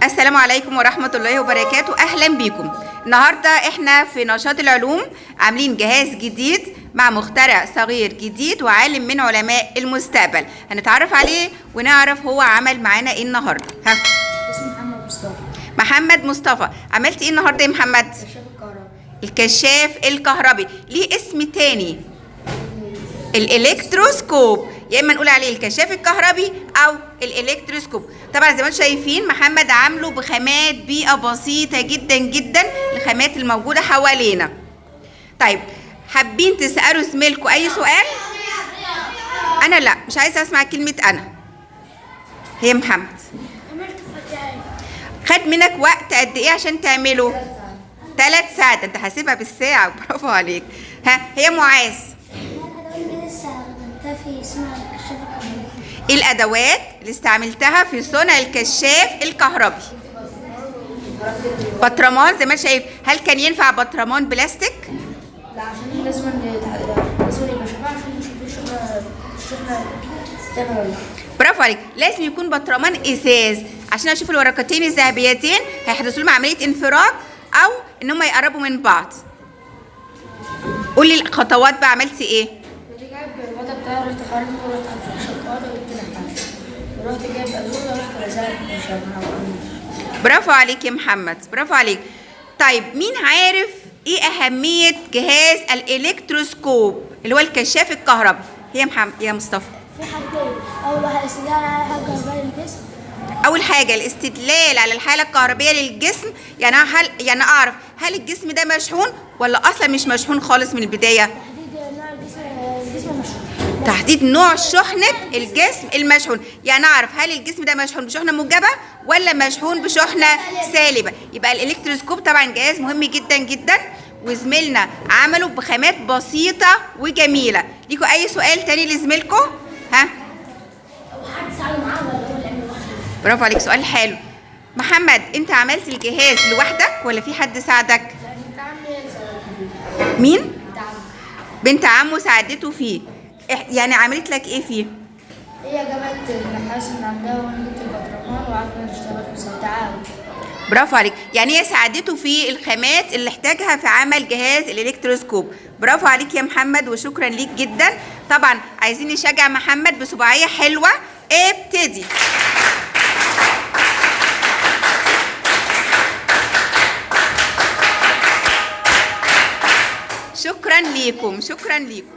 السلام عليكم ورحمة الله وبركاته. أهلا بيكم. النهاردة احنا في نشاط العلوم عاملين جهاز جديد مع مخترع صغير جديد وعالم من علماء المستقبل. هنتعرف عليه ونعرف هو عمل معانا ايه النهاردة. اسمي محمد مصطفى. محمد مصطفى، عملت ايه النهاردة يا محمد؟ كشاف الكهرباء. الكشاف الكهربي. ليه اسم تاني؟ الالكتروسكوب، يا اما نقول عليه الكشاف الكهربي او الالكتروسكوب. طبعا زي ما انتم شايفين محمد عامله بخامات بيئه بسيطه جدا جدا الخامات الموجوده حوالينا. طيب حابين تسالوا زميلكم اي سؤال؟ انا لا، مش عايزه اسمع كلمه انا. هي محمد خد منك وقت قد ايه عشان تعمله؟ 3 ساعات. انت حاسبها بالساعه، برافو عليك. هي معاذ، ايه الادوات اللي استعملتها في صنع الكشاف الكهربي؟ بطرمان زي ما انت شايف. هل كان ينفع بطرمان بلاستيك؟ لا، عشان لازم يبقى شفاف عشان نشوف الشغل تمام ولا لا. برافو عليك، لازم يكون بطرمان ازاز عشان اشوف الورقتين الذهبيتين هيحدث لهم عمليه انفراج او ان هم يقربوا من بعض. قولي الخطوات بقى، عملتي ايه؟ كنت جايب الوضع بتاعي، رحت خارج ورحت على الشطاره وجبت لحمه، ورحت جايب ازوزه ورحت رزقها. برافو عليك يا محمد، برافو عليك. طيب مين عارف ايه اهميه جهاز الالكتروسكوب اللي هو الكشاف الكهربي؟ هي محمد يا مصطفى. في حاجتين، أول واحد استدلال على حاجة كهربائية للجسم. اول حاجه الاستدلال على الحاله الكهربيه للجسم، يعني اعرف هل الجسم ده مشحون ولا اصلا مش مشحون خالص من البدايه؟ تحديد نوع الجسم مشحون. تحديد نوع شحنه الجسم المشحون، يعني اعرف هل الجسم ده مشحون بشحنه موجبه ولا مشحون بشحنه سالبه. يبقى الالكتروسكوب طبعا جهاز مهم جدا جدا، وزميلنا عمله بخامات بسيطه وجميله. ليكوا اي سؤال تاني لزميلكم؟ برافو عليك، سؤال حلو. محمد انت عملت الجهاز لوحدك ولا في حد ساعدك؟ بنت عمي مين؟ بنت عمي. بنت عمه ساعدته فيه. يعني عملت لك ايه فيه؟ هي جابت النحاس من عندها وانا جبت البطرمان وقعدنا نشتغل في سوا تعاون. برافو عليك، يعني هي ساعدته في الخامات اللي احتاجها في عمل جهاز الالكتروسكوب. برافو عليك يا محمد وشكرا ليك جدا. طبعا عايزين نشجع محمد بصباعيه حلوه. ابتدي. شكرا ليكم، شكرا ليكم.